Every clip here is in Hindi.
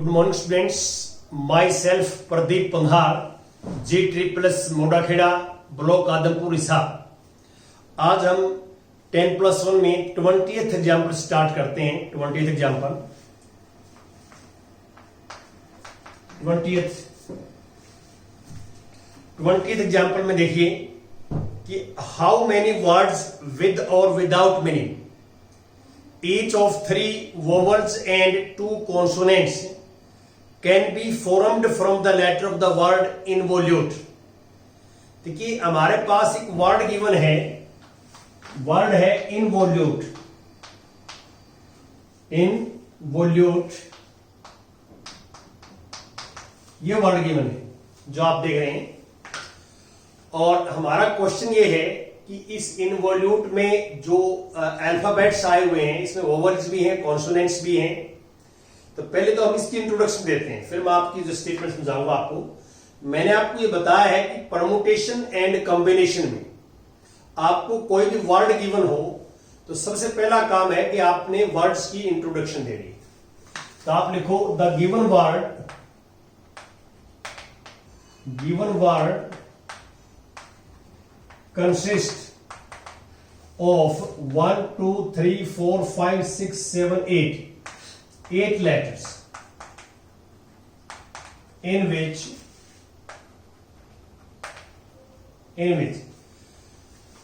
Good morning students, myself Pradeep Panghar, G++ Modakheda, block Adampur Hisar. आज हम 10+1 में 20th एग्जाम्पल स्टार्ट करते हैं। 20th एग्जाम्पल 20th एग्जाम्पल में देखिए कि हाउ मेनी वर्ड्स विद और without meaning, each of 3 vowels and 2 consonants can be formed from the letter of the word involute। देखिए हमारे पास एक वर्ड गिवन है, वर्ड है इनवोल्यूट। इनवोल्यूट ये वर्ड गिवन है जो आप देख रहे हैं, और हमारा क्वेश्चन ये है कि इस इनवोल्यूट में जो अल्फाबेट्स आए हुए हैं, इसमें वोवल्स भी हैं, कॉन्सोनेंट्स भी हैं। तो पहले तो हम इसकी इंट्रोडक्शन देते हैं, फिर मैं आपकी जो स्टेटमेंट समझाऊंगा आपको। मैंने आपको ये बताया है कि परमुटेशन एंड कॉम्बिनेशन में आपको कोई भी वर्ड गिवन हो तो सबसे पहला काम है कि आपने वर्ड्स की इंट्रोडक्शन देनी। तो आप लिखो the given word consist of 1, 2, 3, 4, 5, 6, 7, 8 letters in which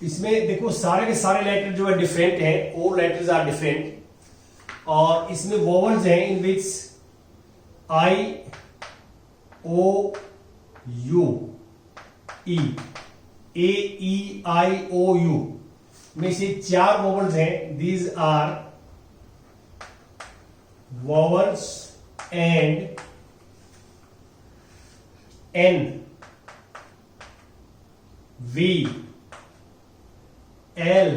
इसमें देखो सारे के सारे लेटर जो है डिफरेंट हैं, all letters are different, और इसमें वोवल्स हैं in which I, O, U, E, A, E, I, O, U में से 4 वोवल्स हैं। These are vowels and N, V, L,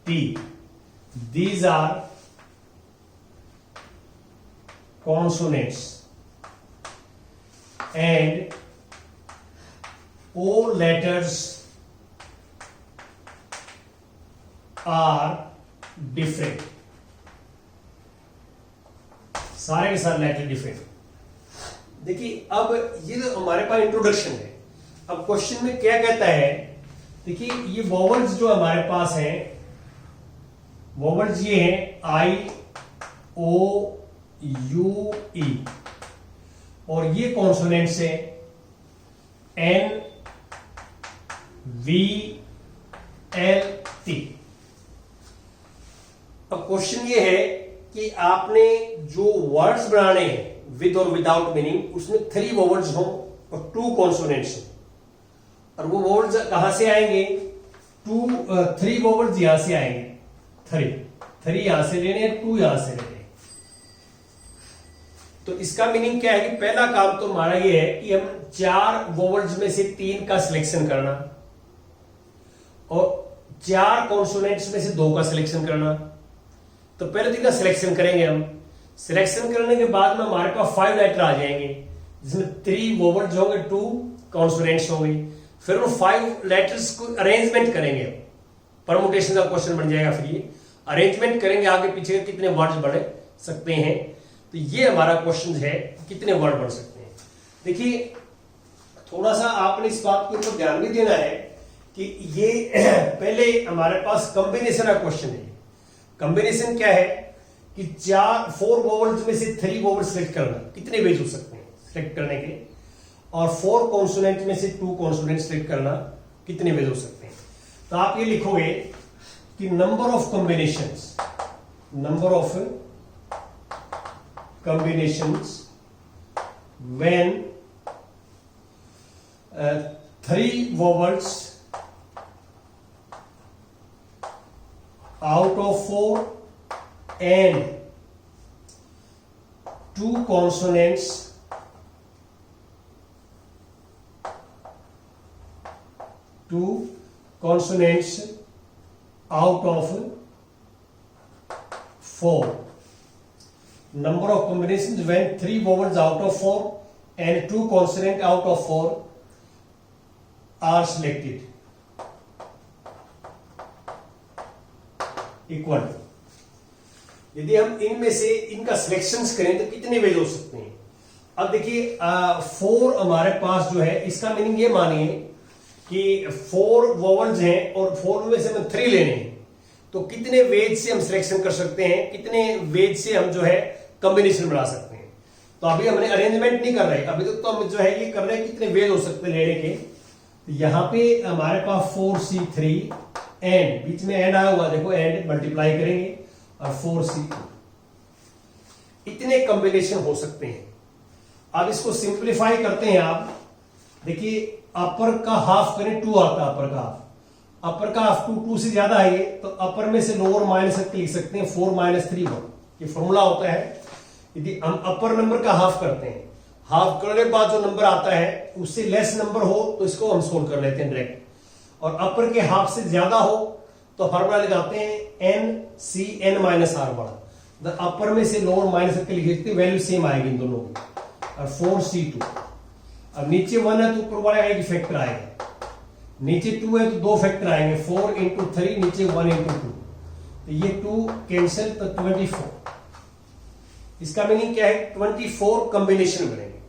T, these are consonants, and all letters are different। सारे के सारे लेटर डिफरेंट। देखिए अब ये जो हमारे पास इंट्रोडक्शन है, अब क्वेश्चन में क्या कहता है, देखिए ये वोवल्स जो हमारे पास हैं, वोवल्स ये हैं I, O, U, E, और ये कॉन्सोनेंट्स हैं N, V, L, T। अब क्वेश्चन ये है कि आपने जो वर्ड्स बनाने हैं विद और विदाउट मीनिंग, उसमें 3 वोवल्स हों और 2 कॉन्सोनेंट्स हों। और वो वोवल्स कहां से आएंगे? 3 वोवल्स यहां से आएंगे, 3 यहां से लेने, 2 यहां से लेने। तो इसका मीनिंग क्या है कि पहला काम तो हमारा ये है कि हम 4 वोवल्स में से 3 का सिलेक्शन करना और 4 कॉन्सोनेंट्स में से 2 का सिलेक्शन करना। तो पहले 3 का सिलेक्शन करेंगे हम। सिलेक्शन करने के बाद में हमारे पास 5 लेटर आ जाएंगे, जिसमें 3 वोवल्स होंगे, 2 कॉन्सोनेंट्स होंगे। फिर वो 5 लेटर्स को अरेंजमेंट करेंगे, परमुटेशन का क्वेश्चन बन जाएगा। फिर ये अरेंजमेंट करेंगे, आगे पीछे कितने वर्ड्स बढ़ सकते हैं। तो ये हमारा क्वेश्चन है, कितने वर्ड बढ़ सकते हैं। देखिए थोड़ा सा आपने इस बात के ऊपर ध्यान भी देना है कि ये पहले हमारे पास कॉम्बिनेशन का क्वेश्चन है। कॉम्बिनेशन क्या है कि 4 वोवल्स में से 3 वोवल सिलेक्ट करना, कितने वेज हो सकते हैं सिलेक्ट करने के, और 4 कॉन्सोनेंट में से 2 कॉन्सोनेंट सिलेक्ट करना, कितने वेज हो सकते हैं। तो आप ये लिखोगे कि number of combinations when 3 vowels out of 4 and 2 consonants out of 4। Number of combinations when 3 vowels out of 4 and 2 consonant out of 4 are selected equal। यदि हम इनमें से इनका सिलेक्शन करें तो कितने वेज हो सकते हैं। अब देखिए 4 हमारे पास जो है, इसका मीनिंग ये मानिए कि 4 वोवल्स हैं और 4 में से हमें 3 लेने हैं, तो कितने वेज से हम सिलेक्शन कर सकते हैं, कितने वेज से हम जो है कॉम्बिनेशन बना सकते हैं। तो अभी हमने अरेंजमेंट नहीं कर रहे, अभी तो हम जो है ये कर रहे हैं कितने वेज हो सकते हैं लेने के। तो यहां पे हमारे पास 4C3 एंड, बीच में एंड आया हुआ देखो, एंड मल्टीप्लाई करेंगे और 4C2, इतने कॉम्बिनेशन हो सकते हैं। अब इसको सिंप्लीफाई करते हैं आप, देखिए अपर का हाफ करें 2 आता है, अपर का हाफ 2 से ज्यादा है ये, तो अपर में से लोअर माइनस करके लिख सकते हैं 4 - 3 1, ये फॉर्मूला होता है। यदि हम अपर नंबर का हाफ करते हैं, हाफ करने के बाद जो नंबर आता है उससे लेस नंबर हो तो इसको हम सोल्व कर लेते हैं डायरेक्ट, और अपर के हाफ से ज्यादा हो तो फॉर्मूला लगाते हैं NCn-r द अपर में से लोअर माइनस करके लिख सकते हैं, वैल्यू सेम आएगी इन दोनों की, और 4C2। अब नीचे 1 है तो ऊपर वाला एक फैक्टर आएगा, नीचे 2 है तो 2 फैक्टर आएंगे, 4 × 3, नीचे 1 × 2, तो ये 2 कैंसिल, तो 24। इसका मीनिंग क्या है, 24 कॉम्बिनेशन बनेंगे,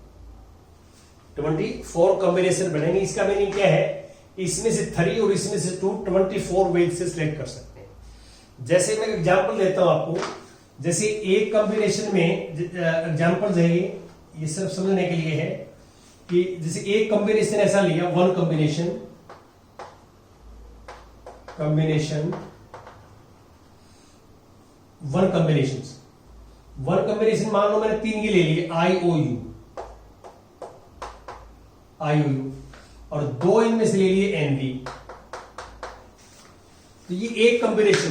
24 कॉम्बिनेशन बनेंगे। इसका मीनिंग क्या है, इसमें से 3 और इसमें से 2 24 वेज से सिलेक्ट कर सकते हैं। जैसे मैं एग्जांपल देता हूं आपको, जैसे एक कॉम्बिनेशन में एग्जांपल है ये सब समझने के लिए है कि जैसे एक कॉम्बिनेशन ऐसा लिया, 1 कॉम्बिनेशन 1 कॉम्बिनेशन मान लो मैंने 3 की ले लिए, IOU, और 2 इनमें से ले लिए NV, तो ये एक कॉम्बिनेशन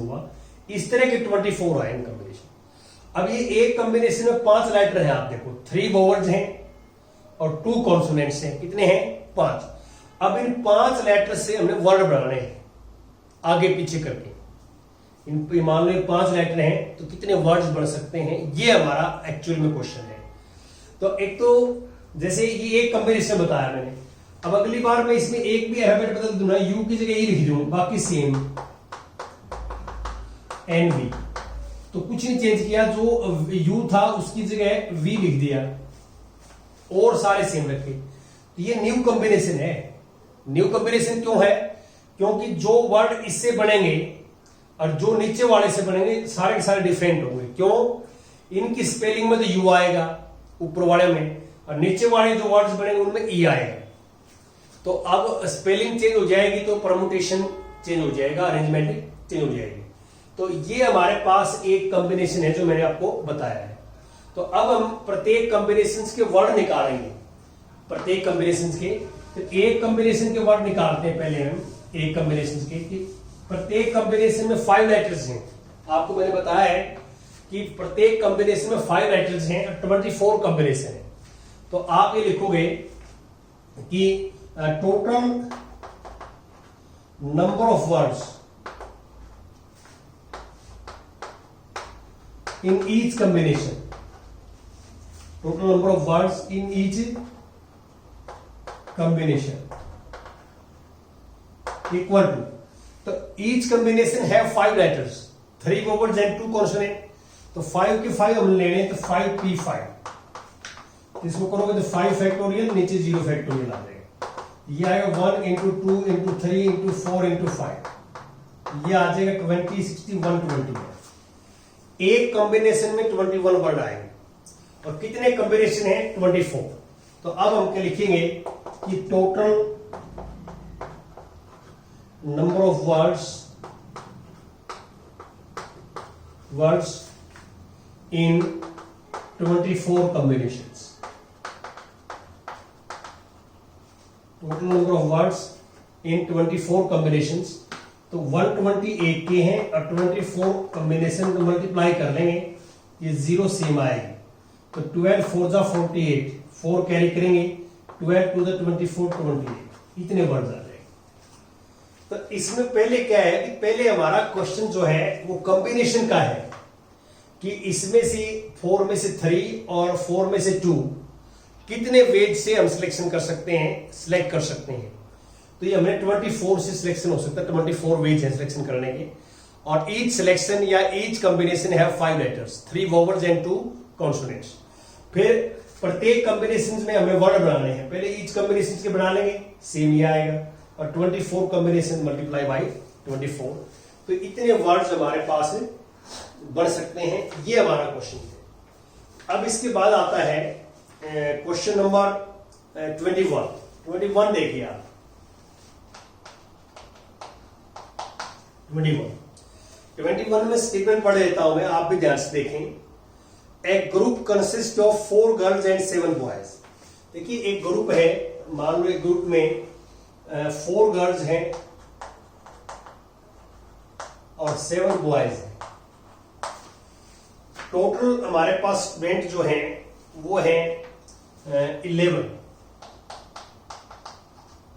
हुआ, इस तरह के 24 आए इन कॉम्बिनेशन। अब ये एक कॉम्बिनेशन में 5 लेटर है, आप देखो 3 वोवल्स हैं और 2 कॉन्सोनेंट्स हैं, कितने हैं 5। अब इन 5 लेटर से हमने वर्ड बनाने हैं आगे पीछे करके, इन मान लो 5 लेटर हैं तो कितने वर्ड्स बन सकते हैं, ये हमारा एक्चुअल में क्वेश्चन है। तो एक तो जैसे ये एक कॉम्बिनेशन बताया मैंने, अब अगली बार मैं इसमें एक भी अल्फाबेट बदल दूंगा, यू की जगह ये लिख दूं, बाकी सेम NV, तो कुछ नहीं चेंज किया, जो यू था उसकी जगह वी लिख दिया और सारे सेम रखे, तो ये न्यू कॉम्बिनेशन है। न्यू कॉम्बिनेशन क्यों है, क्योंकि जो वर्ड इससे बनेंगे और जो नीचे वाले से बनेंगे सारे के सारे डिफरेंट होंगे। क्यों, इनकी स्पेलिंग में तो यू आएगा ऊपर वाले में, और नीचे वाले जो वर्ड्स बनेंगे उनमें ई आएगा। तो अब स्पेलिंग चेंज हो जाएगी तो परमुटेशन चेंज हो जाएगा, अरेंजमेंट चेंज हो जाएगी। तो ये हमारे पास एक कॉम्बिनेशन है जो मैंने आपको बताया है। तो अब हम प्रत्येक कॉम्बिनेशन के वर्ड निकालेंगे, प्रत्येक कॉम्बिनेशन के, तो एक कॉम्बिनेशन के वर्ड निकालते हैं पहले हम, एक कॉम्बिनेशन के, प्रत्येक कॉम्बिनेशन में 5 लेटर्स हैं। आपको मैंने बताया है कि प्रत्येक कॉम्बिनेशन में 5 लेटर्स हैं और 24 कॉम्बिनेशन है। तो आप ये लिखोगे कि total number of words in each combination, total number of words in each combination equal to, तो each combination have 5 letters, 3 vowels and 2 consonant, तो 5 के 5 हम लेने, तो 5P5, इसको करोगे तो 5 फैक्टोरियल, नीचे 0 फैक्टोरियल आ जाएगा, ये आएगा 1 × 2 × 3 × 4 × 5, ये आ जाएगा 20 60 120। एक कॉम्बिनेशन में 21 वर्ड आएंगे और कितने कॉम्बिनेशन है 24। तो अब हम क्या लिखेंगे कि total number of words in 24 combinations, total number of words in 24 combinations. तो 128 के हैं और 24 कॉम्बिनेशन को मल्टीप्लाई कर लेंगे, ये 0 सेम आएगी, तो 12 4 जा 48, 4 कैरी करेंगे, 12 2 जा 24 28, इतने वर्ड्स आ जाएंगे। तो इसमें पहले क्या है कि पहले हमारा क्वेश्चन जो है वो कॉम्बिनेशन का है कि इसमें से 4 में से 3 और 4 में से 2 कितने वेज से हम सिलेक्शन कर सकते हैं, सिलेक्ट कर सकते हैं। तो ये हमें 24 से सिलेक्शन हो सकता है, 24 वेज है सिलेक्शन करने के, और ईच सिलेक्शन या each combination have 5 letters, 3 vowels and 2 consonants. फिर प्रत्येक कॉम्बिनेशन में हमें वर्ड बनाने हैं, पहले ईच कॉम्बिनेशन के बना लेंगे, सेम ये आएगा, और 24 कॉम्बिनेशन मल्टीप्लाई बाई 24, तो इतने वर्ड्स हमारे पास बन सकते हैं। ये हमारा क्वेश्चन है। अब इसके बाद आता है क्वेश्चन नंबर 21 देखिए आप। 21 में स्टेटमेंट पढ़ देता हूं मैं, आप भी ध्यान से देखें। A group consist of 4 girls and 7 boys. देखिए एक ग्रुप है, मान लो एक ग्रुप में 4 गर्ल्स हैं और 7 बॉयज हैं। टोटल हमारे पास स्टूडेंट जो हैं वो हैं 11।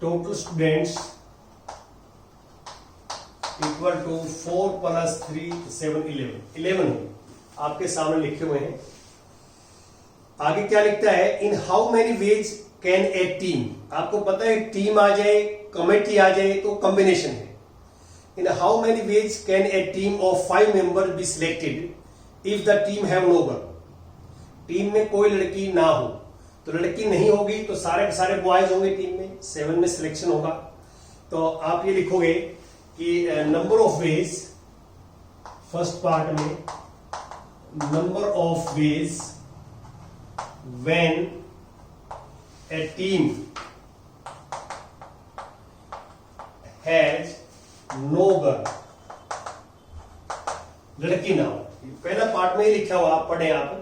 टोटल स्टूडेंट्स इक्वल टू 4 + 3 7 11 आपके सामने लिखे हुए हैं। आगे क्या लिखता है, in how many ways can a team. आपको पता है टीम आ जाए, कमेटी आ जाए तो कॉम्बिनेशन है। In how many ways can a team of 5 member be selected if the team have no girl. Team में कोई लड़की ना हो, तो लड़की नहीं होगी तो सारे के सारे बॉयज होंगे टीम में, 7 में सिलेक्शन होगा। तो आप ये लिखोगे कि number of ways, first part में number of ways when a team has no girl, लड़की ना हो। पहला पार्ट में ही लिखा हुआ, आप पढ़े आप।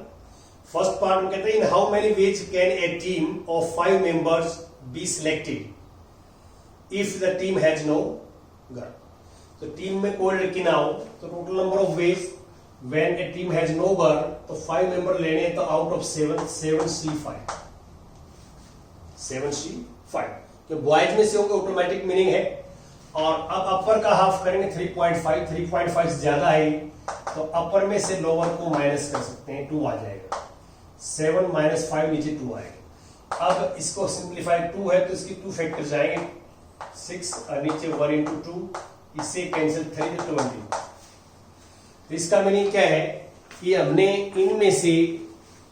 फर्स्ट पार्ट में कहते हैं in how many ways can a team of 5 members be selected if the team has no girl. तो टीम में कोई लड़की ना हो, तो total number of ways when a team has no girl, तो 5 मेंबर लेने, तो आउट ऑफ 7C5 7C5, तो बॉयज में से होंगे, ऑटोमेटिक मीनिंग है। और अब अपर का हाफ करेंगे 3.5 से ज्यादा है, तो अपर में से लोअर को माइनस कर सकते हैं, 2 आ जाएगा। 7 - 5 नीचे 2 आएगा। अब इसको सिंप्लीफाई, 2 है तो इसकी 2 फैक्टर जाएंगे, 6 और नीचे 1 × 2, इससे कैंसिल 3 तो 20। तो इसका मीनिंग क्या है कि हमने इनमें से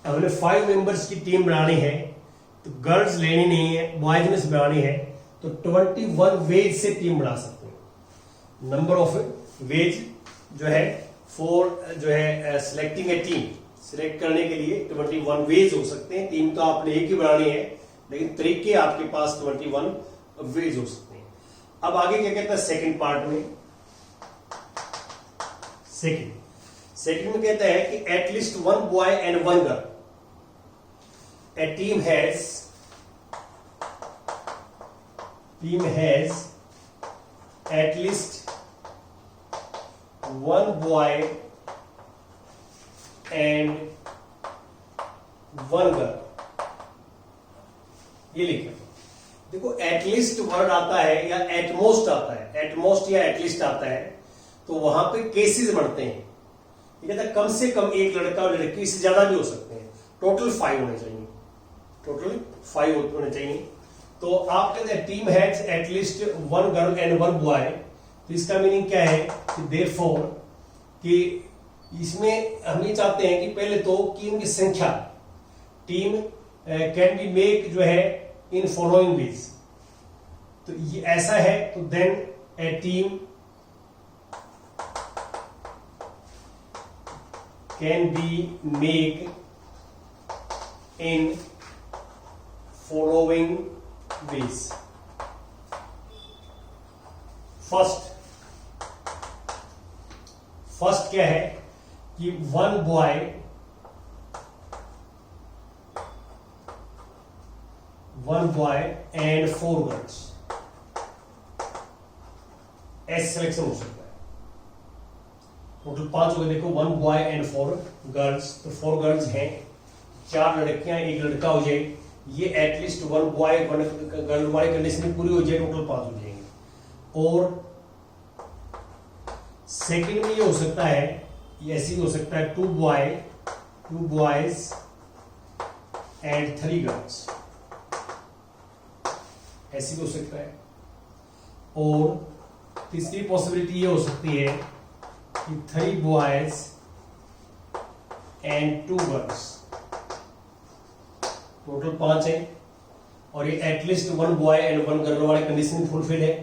5 मेंबर्स की टीम बनानी है, तो गर्ल्स लेनी नहीं है, बॉयज में से बनानी है, तो 21 वेज से टीम बना सकते हैं। नंबर ऑफ वेज जो है सिलेक्टिंग ए टीम, सिलेक्ट करने के लिए 21 वेज हो सकते हैं। टीम तो आपने एक ही बनानी है, लेकिन तरीके आपके पास 21 वेज हो सकते हैं। अब आगे क्या कहता है सेकंड पार्ट में, सेकंड में कहता है कि at least 1 boy and 1 girl A team has at least 1 boy and 1 girl। ये लिखा। देखो एटलीस्ट वर्ड आता है या एटमोस्ट आता है, एटमोस्ट या एटलीस्ट आता है, तो वहां पे केसेस बढ़ते हैं। ये कहता है कम से कम एक लड़का और लड़की, इससे ज्यादा भी हो सकते हैं। टोटल 5 होने चाहिए, टोटल 5 होने चाहिए। तो आप कहते हैं team has at least 1 girl and 1 boy, तो इसका मीनिंग क्या है कि देयरफॉर, कि इसमें हम ये चाहते हैं कि पहले तो कि उनकी संख्या, टीम कैन बी मेक जो है इन फॉलोइंग वेज, तो ये ऐसा है, तो then a team can be make in following ways। First क्या है कि 1 बॉय एंड 4 गर्ल्स, ऐसे सिलेक्शन हो सकता है। टोटल 5 हो गए। देखो 1 बॉय एंड 4 गर्ल्स, तो 4 गर्ल्स हैं, 4 लड़कियां 1 लड़का हो जाए, ये एटलीस्ट 1 बॉय 1 गर्ल वाली कंडीशन पूरी हो जाए, टोटल 5 हो जाएंगे। और सेकंड में ये हो सकता है, ये ऐसे भी हो सकता है 2 बॉयज एंड 3 गर्ल्स, ऐसे भी हो सकता है। और तीसरी पॉसिबिलिटी ये हो सकती है कि 3 बॉयज एंड 2 गर्ल्स, टोटल 5 है और ये एटलीस्ट 1 बॉय एंड 1 गर्ल वाली कंडीशन फुलफिल है।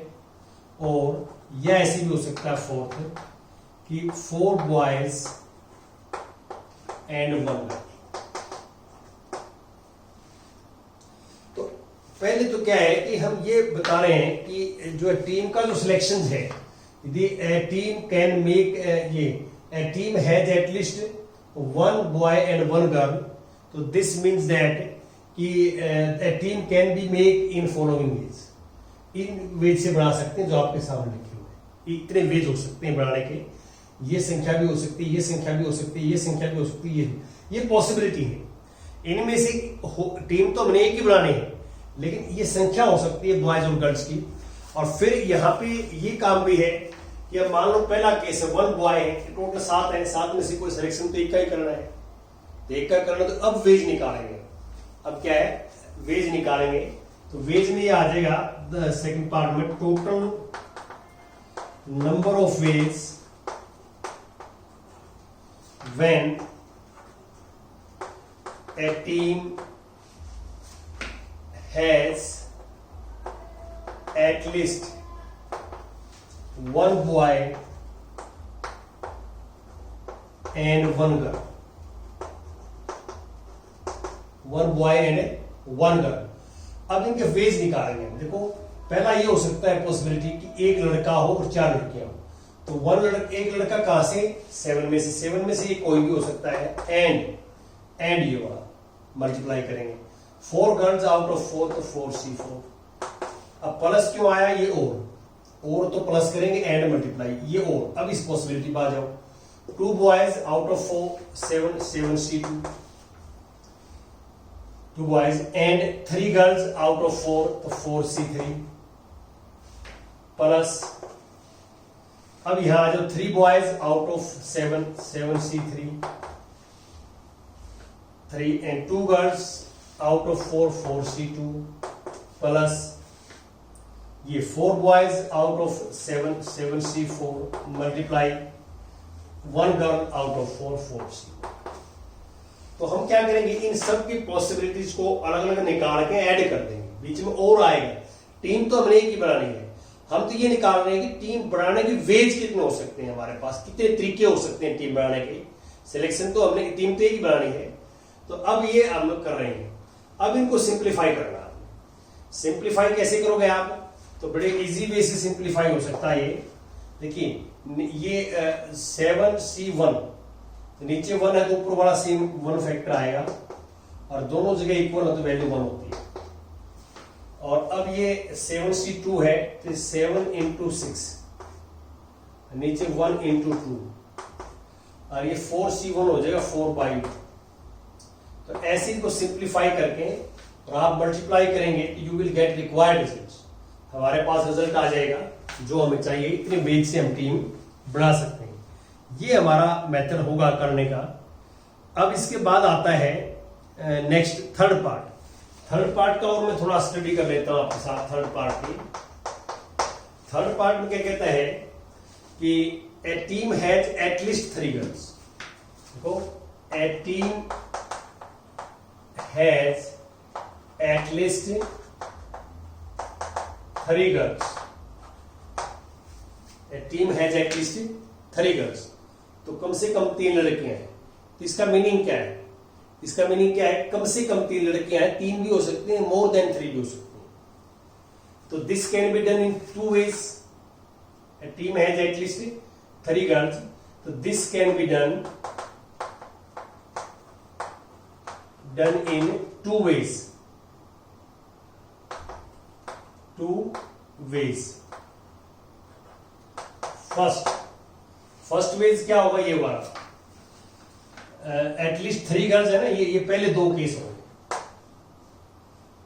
और यह ऐसे भी हो सकता है फोर्थ कि 4 बॉयज एंड 1 गर्ल। तो पहले तो क्या है कि हम ये बता रहे हैं कि जो टीम का जो सिलेक्शन है, यदि टीम कैन मेक ये team has at least 1 boy and 1 girl, तो दिस मीन्स दैट कि team can be make in following ways, इन वेज से बना सकते हैं जो आपके सामने लिखे हुए हैं। इतने वेज हो सकते हैं बनाने के, ये संख्या भी हो सकती है, ये संख्या भी हो सकती है, ये संख्या भी हो सकती है, ये पॉसिबिलिटी है। इनमें से टीम तो हमने एक ही बनानी है, लेकिन ये संख्या हो सकती है बॉयज और गर्ल्स की। और फिर यहाँ पे ये काम भी है कि अब मान लो पहला केस है 1 बॉय है, टोटल 7 है, 7 में से कोई सिलेक्शन तो एक का ही करना है, तो एक का करना, तो अब वेज निकालेंगे। अब क्या है, वेज निकालेंगे, तो वेज में ये आ जाएगा द सेकंड पार्ट में total number of ways when a team has at least 1 boy and 1 girl, 1 boy and 1 girl. अब इनके वेज निकालेंगे। देखो पहला ये हो सकता है पॉसिबिलिटी कि एक लड़का हो और 4 लड़कियां हो, तो एक लड़का कहां से, 7 में से, 7 में से कोई भी हो सकता है, एंड ये वाला मल्टीप्लाई करेंगे, 4 गर्ल्स आउट ऑफ 4, तो 4C4। अब प्लस क्यों आया, ये और तो प्लस करेंगे एंड मल्टीप्लाई, ये और। अब इस पॉसिबिलिटी पर आ जाओ, 2 boys out of 4, 7C2, 2 boys and 3 girls out of 4, तो 4C3 प्लस, अब यहां आ जाओ 3 boys out of 7, 7C3, 3 and 2 girls out of 4, 4C2 plus ये 4 boys out of 7, 7C4 multiply 1 girl out of 4, 4C। तो हम क्या करेंगे, इन सब की पॉसिबिलिटीज को अलग अलग निकाल के ऐड कर देंगे, बीच में और आएगा। टीम तो हमने एक ही बनानी है, हम तो ये निकाल रहे हैं कि टीम बनाने के वेज कितने हो सकते हैं, हमारे पास कितने तरीके हो सकते हैं टीम बनाने के। सिलेक्शन तो हमने टीम तो एक ही बनानी है, तो अब ये हम लोग कर रहे हैं। अब इनको सिंप्लीफाई करना है। सिंप्लीफाई कैसे करोगे आप, तो बड़े इजी वे से सिंप्लीफाई हो सकता है। ये देखिए, ये 7C1, तो नीचे 1 है तो ऊपर वाला सेम 1 फैक्टर आएगा, और दोनों जगह इक्वल है तो वैल्यू 1 होती है। और अब ये 7C2 है, तो 7 into 6, नीचे 1 into 2, और ये 4C1 हो जाएगा 4/2। तो ऐसे को सिंप्लीफाई करके और आप मल्टीप्लाई करेंगे, you will get required result. हमारे पास रिजल्ट आ जाएगा जो हमें चाहिए। इतने वेज से हम टीम बना सकते हैं। ये हमारा मेथड होगा करने का। अब इसके बाद आता है नेक्स्ट थर्ड पार्ट का, और मैं थोड़ा स्टडी कर लेता हूं आपके साथ थर्ड पार्ट की। थर्ड पार्ट में क्या कहता है कि a team has at least 3 girls. देखो, a team has at least 3 girls, a team has at least 3 girls, तो कम से कम 3 लड़कियां हैं। तो इसका मीनिंग क्या है, इसका मीनिंग क्या है, कम से कम 3 लड़कियां हैं। 3 भी हो सकती हैं, मोर देन 3 भी हो सकती हैं। तो this can be done in 2 ways. A team has at least 3 girls, तो this can be done in 2 ways. 2 ways. First way क्या होगा, ये वाला एटलीस्ट 3 गर्ल्स है ना, ये पहले 2 केस होंगे।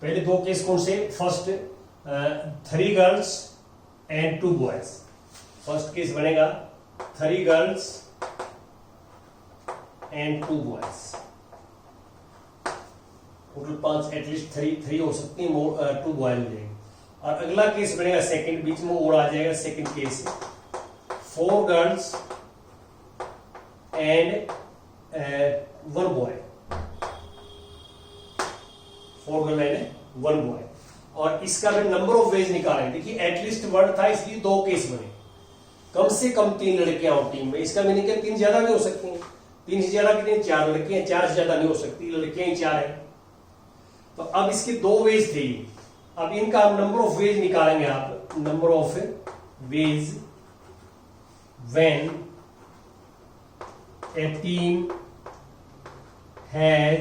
पहले 2 केस कौन से, first 3 girls and 2 boys. First case बनेगा 3 girls and 2 boys, total 5, at least 3 हो सकती है, 2 बॉयज हो जाएंगे। और अगला केस बनेगा सेकंड, बीच में और आ जाएगा second case, 4 girls and 1 boy, 4 girl and 1 boy. और इसका भी नंबर ऑफ वेज निकालें। देखिए एटलीस्ट 1 था इसलिए 2 केस बने, कम से कम 3 लड़कियां हो टीम में। इसका मीनिंग है 3 ज्यादा भी हो सकती हैं, 3 से ज्यादा कितनी, 4 लड़कियां, 4 से ज्यादा नहीं हो सकती, लड़कियां ही 4 है। तो अब इसके 2 वेज थे, अब इनका नंबर ऑफ वेज निकालेंगे आप, number of ways when a team has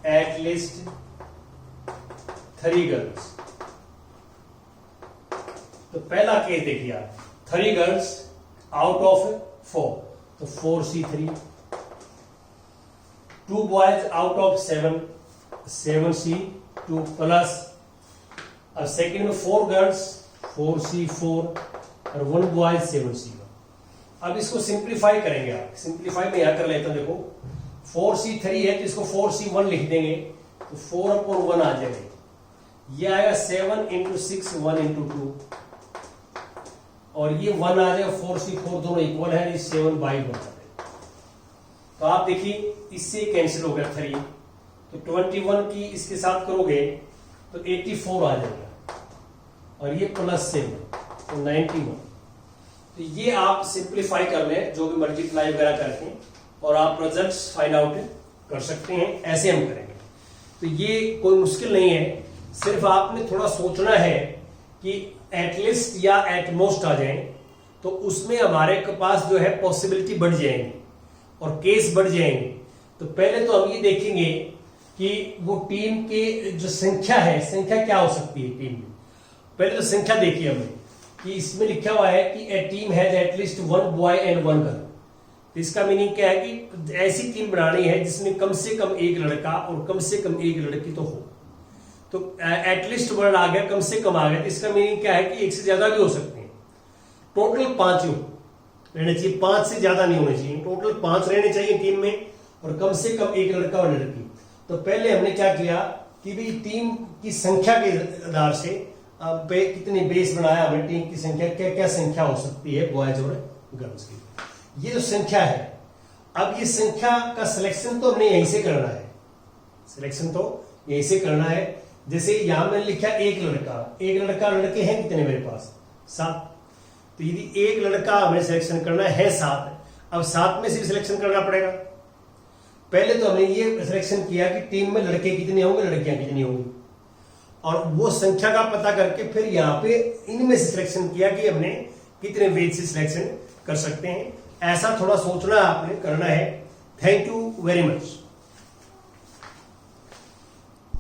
at least 3 girls. तो पहला केस देखिए आप, 3 गर्ल्स आउट ऑफ 4, तो 4C3, 2 boys out of 7, 7C2 plus, अब सेकेंड में 4 गर्ल्स 4C4 और 1 बॉयज 7C1। अब इसको सिंप्लीफाई करेंगे आप, सिंप्लीफाई में यहां कर लेता हूं। देखो 4C3 है तो इसको 4C1 लिख देंगे, तो 4/1 आ जाएगा, ये आएगा 7 × 6 1 × 2, और ये 1 आ जाएगा, 4C4 दोनों इक्वल है, ये 7/1 आ जाएगा। तो आप देखिए इससे कैंसिल हो गया 3, तो 21 की इसके साथ करोगे तो 84 आ जाएगा, और ये +7 तो 91। तो ये आप सिंप्लीफाई कर लें जो भी मल्टीप्लाई वगैरह करके, और आप रिजल्ट्स फाइंड आउट कर सकते हैं। ऐसे हम करेंगे, तो ये कोई मुश्किल नहीं है, सिर्फ आपने थोड़ा सोचना है कि एटलीस्ट या एटमोस्ट आ जाए, तो उसमें हमारे पास जो है पॉसिबिलिटी बढ़ जाएंगी और केस बढ़ जाएंगे। तो पहले तो हम ये देखेंगे कि वो टीम के जो संख्या है, संख्या क्या हो सकती है टीम में। पहले तो संख्या देखिए हमें कि इसमें लिखा हुआ है कि a team has at least 1 boy and 1 girl. तो इसका मीनिंग क्या है कि ऐसी टीम बनानी है जिसमें कम से कम 1 लड़का और कम से कम 1 लड़की तो हो। तो एटलीस्ट वर्ड आ गया, कम से कम आ गया, तो इसका मीनिंग क्या है कि 1 से ज्यादा भी हो सकते हैं। टोटल 5 रहने चाहिए, 5 से ज्यादा नहीं होने चाहिए, टोटल 5 रहने चाहिए टीम में, और कम से कम 1 लड़का और लड़की। तो पहले हमने क्या किया कि भाई टीम की संख्या के आधार से कितने बेस बनाया हमने, टीम की संख्या क्या क्या संख्या हो सकती है बॉयज और गर्ल्स की। ये जो संख्या है, अब ये संख्या का सिलेक्शन तो हमने यहीं से करना है, सिलेक्शन तो यहीं से करना है। जैसे यहां मैंने लिखा 1 लड़का, 1 लड़का, लड़के हैं कितने मेरे पास, 7। तो यदि 1 लड़का हमें सिलेक्शन करना है 7, अब 7 में से भी सिलेक्शन करना पड़ेगा। पहले तो हमने ये सिलेक्शन किया कि टीम में लड़के कितने होंगे, लड़कियां कितनी होंगी, और वो संख्या का पता करके फिर यहाँ पे इनमें से सिलेक्शन किया कि हमने कितने वेज से सिलेक्शन कर सकते हैं। ऐसा थोड़ा सोचना आपने, करना है। Thank you very much.